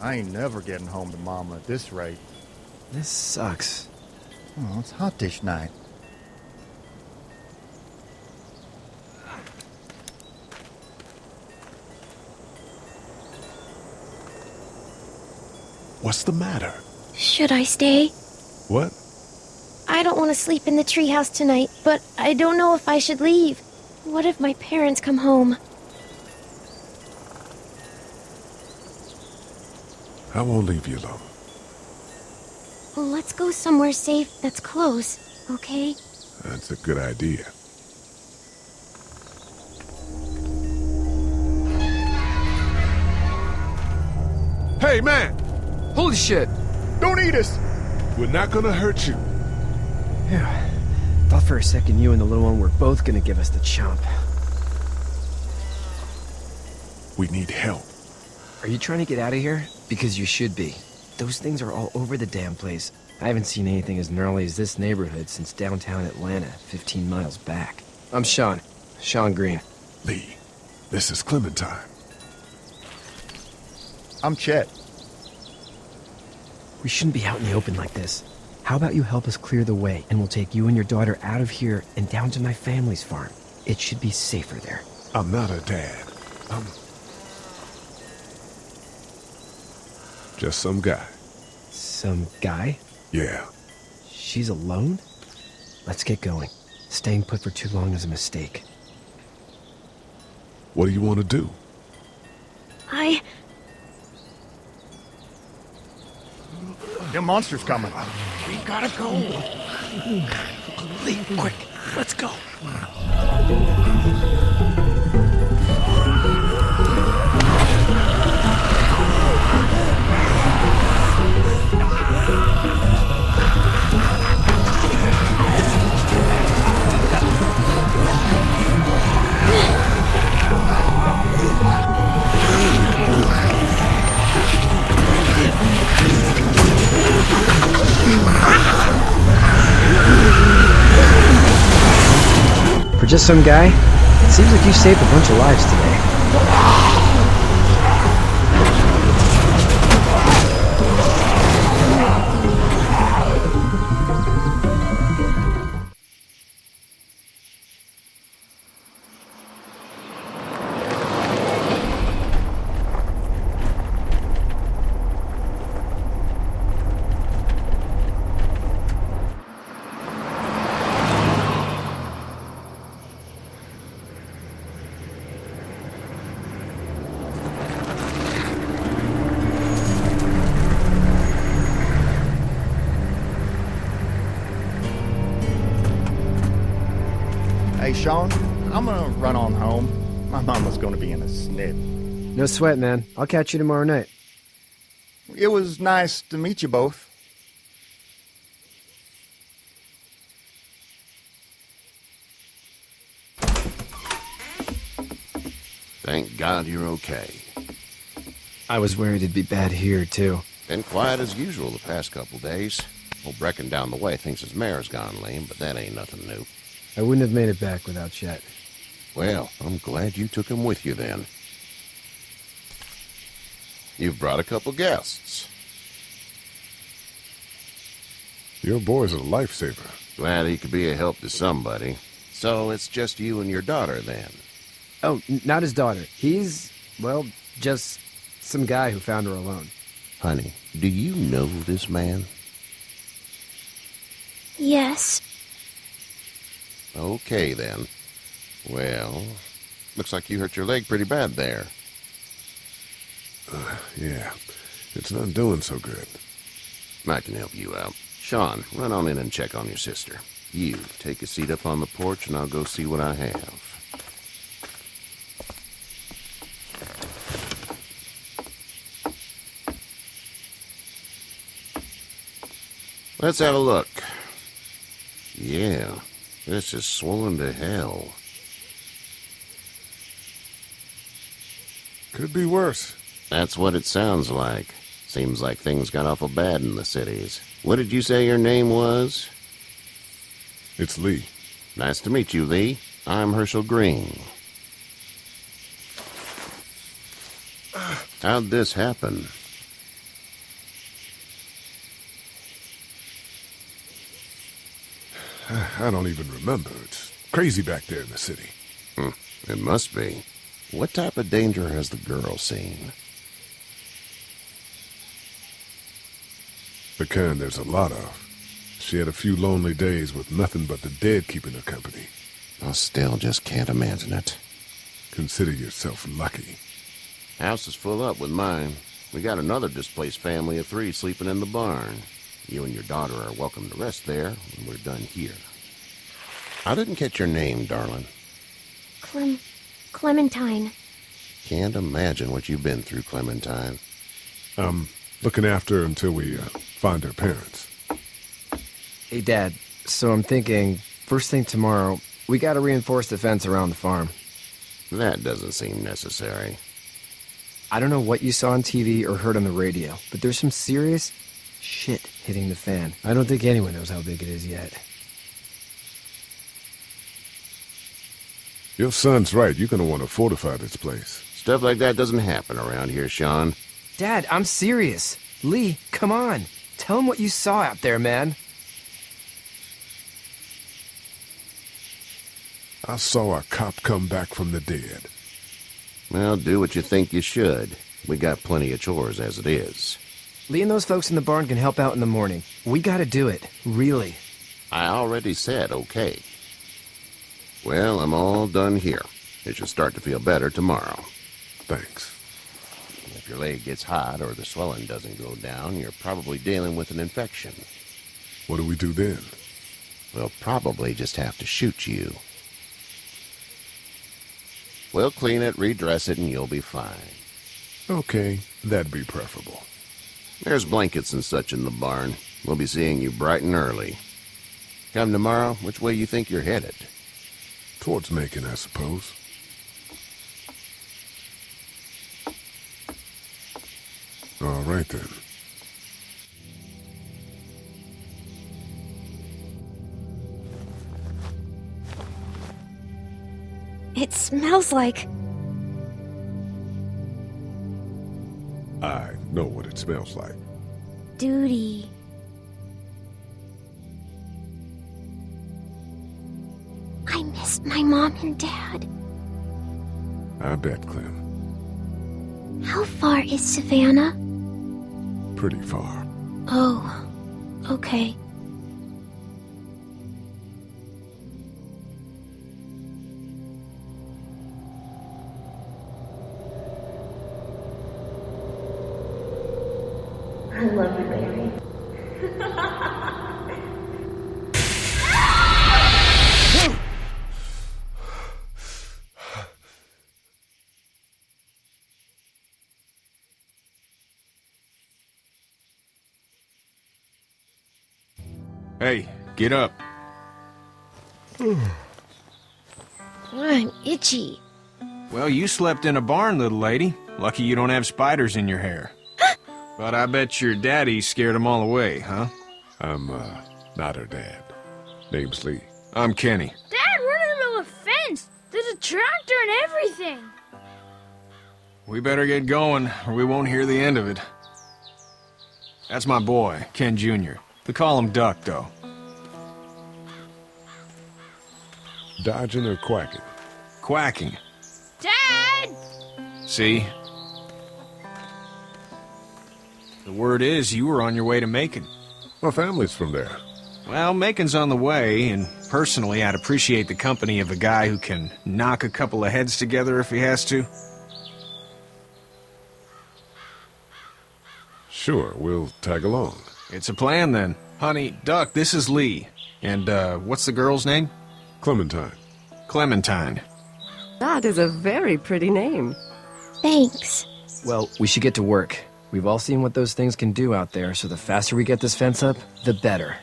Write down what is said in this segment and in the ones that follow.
I ain't never getting home to Mama at this rate. This sucks. Oh, it's hot dish night. What's the matter? Should I stay? What? I don't want to sleep in the treehouse tonight, but I don't know if I should leave. What if my parents come home? I won't leave you alone. Let's go somewhere safe that's close, okay? That's a good idea. Hey, man! Holy shit! Don't eat us! We're not gonna hurt you. Yeah. Thought for a second you and the little one were both gonna give us the chomp. We need help. Are you trying to get out of here? Because you should be. Those things are all over the damn place. I haven't seen anything as gnarly as this neighborhood since downtown Atlanta, 15 miles back. I'm Sean. Sean Green. Lee, this is Clementine. I'm Chet. We shouldn't be out in the open like this. How about you help us clear the way, and we'll take you and your daughter out of here and down to my family's farm. It should be safer there. I'm not a dad. I'm just some guy. Some guy? Yeah. She's alone? Let's get going. Staying put for too long is a mistake. What do you want to do? Them monsters coming. We gotta go. Lee, quick, let's go. For just some guy, it seems like you saved a bunch of lives today. Hey, Sean, I'm gonna run on home. My mama's gonna be in a snip. No sweat, man. I'll catch you tomorrow night. It was nice to meet you both. Thank God you're okay. I was worried it'd be bad here, too. Been quiet as usual the past couple days. Old Brecken down the way thinks his mare's gone lame, but that ain't nothing new. I wouldn't have made it back without Chet. Well, I'm glad you took him with you then. You've brought a couple guests. Your boy's a lifesaver. Glad he could be a help to somebody. So it's just you and your daughter then? Oh, not his daughter. He's, well, just some guy who found her alone. Honey, do you know this man? Yes. Okay, then. Well, looks like you hurt your leg pretty bad there. Yeah, it's not doing so good. I can help you out. Sean, run on in and check on your sister. You, take a seat up on the porch and I'll go see what I have. Let's have a look. Yeah, this is swollen to hell. Could be worse. That's what it sounds like. Seems like things got awful bad in the cities. What did you say your name was? It's Lee. Nice to meet you, Lee. I'm Herschel Green. How'd this happen? I don't even remember. It's crazy back there in the city. It must be. What type of danger has the girl seen? The kind there's a lot of. She had a few lonely days with nothing but the dead keeping her company. I still just can't imagine it. Consider yourself lucky. House is full up with mine. We got another displaced family of 3 sleeping in the barn. You and your daughter are welcome to rest there when we're done here. I didn't catch your name, darling. Clementine. Can't imagine what you've been through, Clementine. Looking after her until we find her parents. Hey, Dad, so I'm thinking, first thing tomorrow, we gotta reinforce the fence around the farm. That doesn't seem necessary. I don't know what you saw on TV or heard on the radio, but there's some serious shit hitting the fan. I don't think anyone knows how big it is yet. Your son's right. You're gonna want to fortify this place. Stuff like that doesn't happen around here, Sean. Dad, I'm serious. Lee, come on. Tell him what you saw out there, man. I saw a cop come back from the dead. Well, do what you think you should. We got plenty of chores as it is. Lee and those folks in the barn can help out in the morning. We gotta do it. Really. I already said okay. Well, I'm all done here. It should start to feel better tomorrow. Thanks. If your leg gets hot or the swelling doesn't go down, you're probably dealing with an infection. What do we do then? We'll probably just have to shoot you. We'll clean it, redress it, and you'll be fine. Okay, that'd be preferable. There's blankets and such in the barn. We'll be seeing you bright and early. Come tomorrow, which way you think you're headed? Towards Macon, I suppose. All right, then. It smells like... I know what it smells like. duty. I miss my mom and dad. I bet, Clem. How far is Savannah? Pretty far. Oh, okay. I love you, baby. Hey, get up. I'm itchy. Well, you slept in a barn, little lady. Lucky you don't have spiders in your hair. But I bet your daddy scared them all away, huh? I'm, not her dad. Name's Lee. I'm Kenny. Dad, we're in the middle of a fence. There's a tractor and everything. We better get going, or we won't hear the end of it. That's my boy, Ken Jr. They call him Duck, though. Dodging or quacking? Quacking. Dad! See? The word is you were on your way to Macon. My family's from there. Well, Macon's on the way, and personally, I'd appreciate the company of a guy who can knock a couple of heads together if he has to. Sure, we'll tag along. It's a plan, then. Honey, Duck, this is Lee. And, what's the girl's name? Clementine. Clementine. That is a very pretty name. Thanks. Well, we should get to work. We've all seen what those things can do out there, so the faster we get this fence up, the better.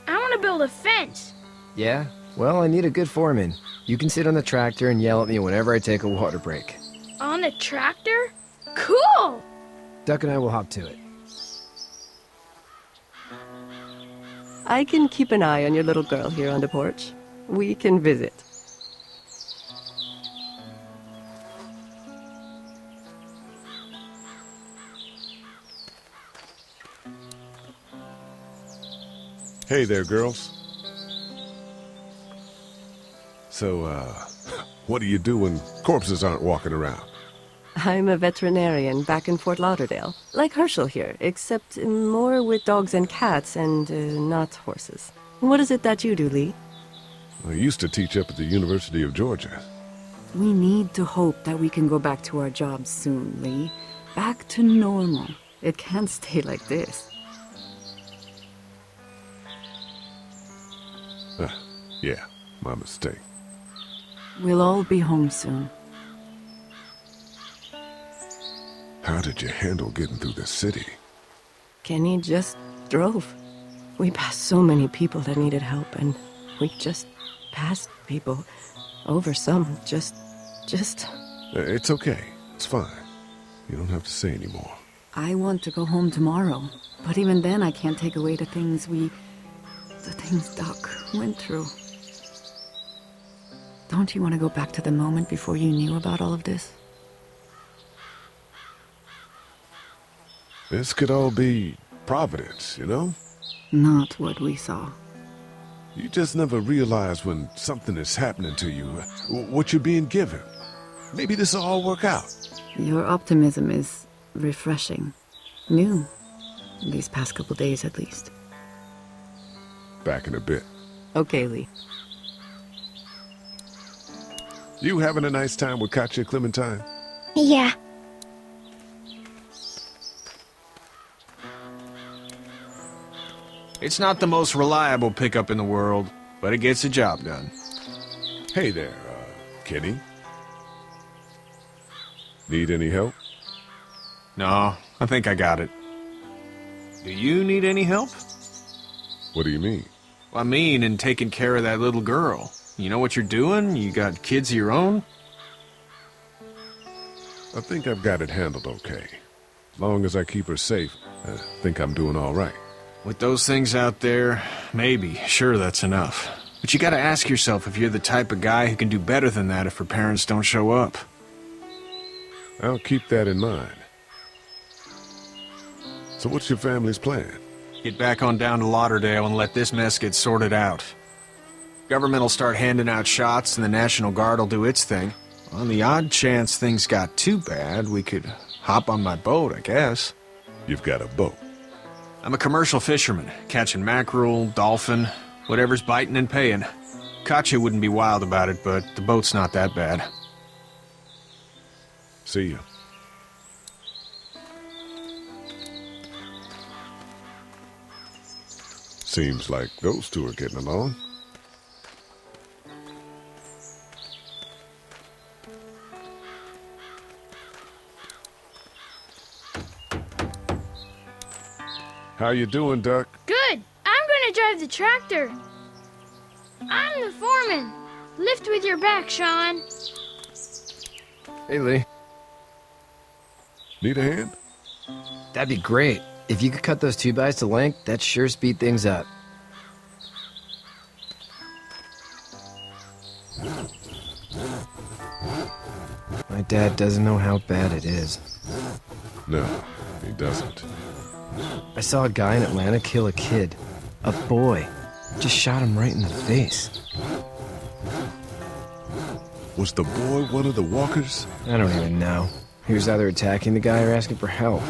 I want to build a fence. Yeah? Well, I need a good foreman. You can sit on the tractor and yell at me whenever I take a water break. On a tractor? Cool! Duck and I will hop to it. I can keep an eye on your little girl here on the porch. We can visit. Hey there, girls. So, what do you do when corpses aren't walking around? I'm a veterinarian back in Fort Lauderdale. Like Herschel here, except more with dogs and cats and not horses. What is it that you do, Lee? I used to teach up at the University of Georgia. We need to hope that we can go back to our jobs soon, Lee. Back to normal. It can't stay like this. Yeah, my mistake. We'll all be home soon. How did you handle getting through the city? Kenny just drove. We passed so many people that needed help, and we just passed people. Over some, just... It's okay. It's fine. You don't have to say anymore. I want to go home tomorrow, but even then I can't take away the things Doc went through. Don't you want to go back to the moment before you knew about all of this? This could all be Providence, you know? Not what we saw. You just never realize when something is happening to you, what you're being given. Maybe this will all work out. Your optimism is refreshing. New. These past couple days, at least. Back in a bit. Okay, Lee. You having a nice time with Katya, Clementine? Yeah. It's not the most reliable pickup in the world, but it gets the job done. Hey there, Kenny. Need any help? No, I think I got it. Do you need any help? What do you mean? I mean, in taking care of that little girl. You know what you're doing? You got kids of your own? I think I've got it handled okay. Long as I keep her safe, I think I'm doing all right. With those things out there, maybe, sure, that's enough. But you gotta ask yourself if you're the type of guy who can do better than that if her parents don't show up. I'll keep that in mind. So what's your family's plan? Get back on down to Lauderdale and let this mess get sorted out. Government will start handing out shots and the National Guard will do its thing. On the odd chance things got too bad, we could hop on my boat, I guess. You've got a boat. I'm a commercial fisherman, catching mackerel, dolphin, whatever's biting and paying. Katya wouldn't be wild about it, but the boat's not that bad. See you. Seems like those two are getting along. How you doing, Duck? Good. I'm gonna drive the tractor. I'm the foreman. Lift with your back, Sean. Hey, Lee. Need a hand? That'd be great. If you could cut those 2x to length, that'd sure speed things up. My dad doesn't know how bad it is. No, he doesn't. I saw a guy in Atlanta kill a kid. A boy. Just shot him right in the face. Was the boy one of the walkers? I don't even know. He was either attacking the guy or asking for help.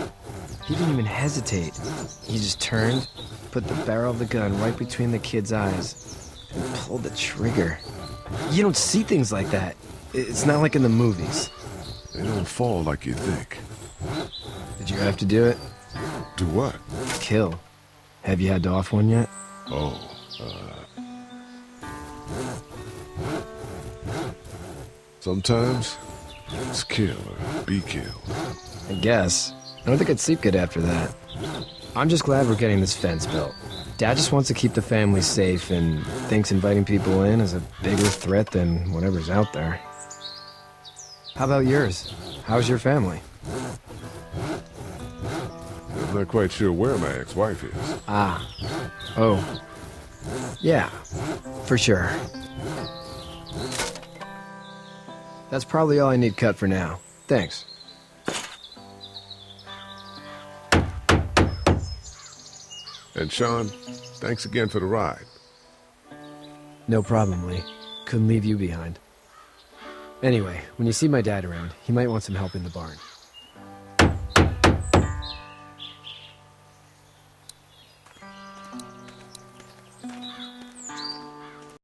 He didn't even hesitate. He just turned, put the barrel of the gun right between the kid's eyes, and pulled the trigger. You don't see things like that. It's not like in the movies. They don't fall like you think. Did you have to do it? Do what? Kill. Have you had to off one yet? Oh, sometimes it's kill or be killed. I guess. I don't think I'd sleep good after that. I'm just glad we're getting this fence built. Dad just wants to keep the family safe and thinks inviting people in is a bigger threat than whatever's out there. How about yours? How's your family? I'm not quite sure where my ex-wife is. Ah. Oh. Yeah. For sure. That's probably all I need cut for now. Thanks. And Sean, thanks again for the ride. No problem, Lee. Couldn't leave you behind. Anyway, when you see my dad around, he might want some help in the barn.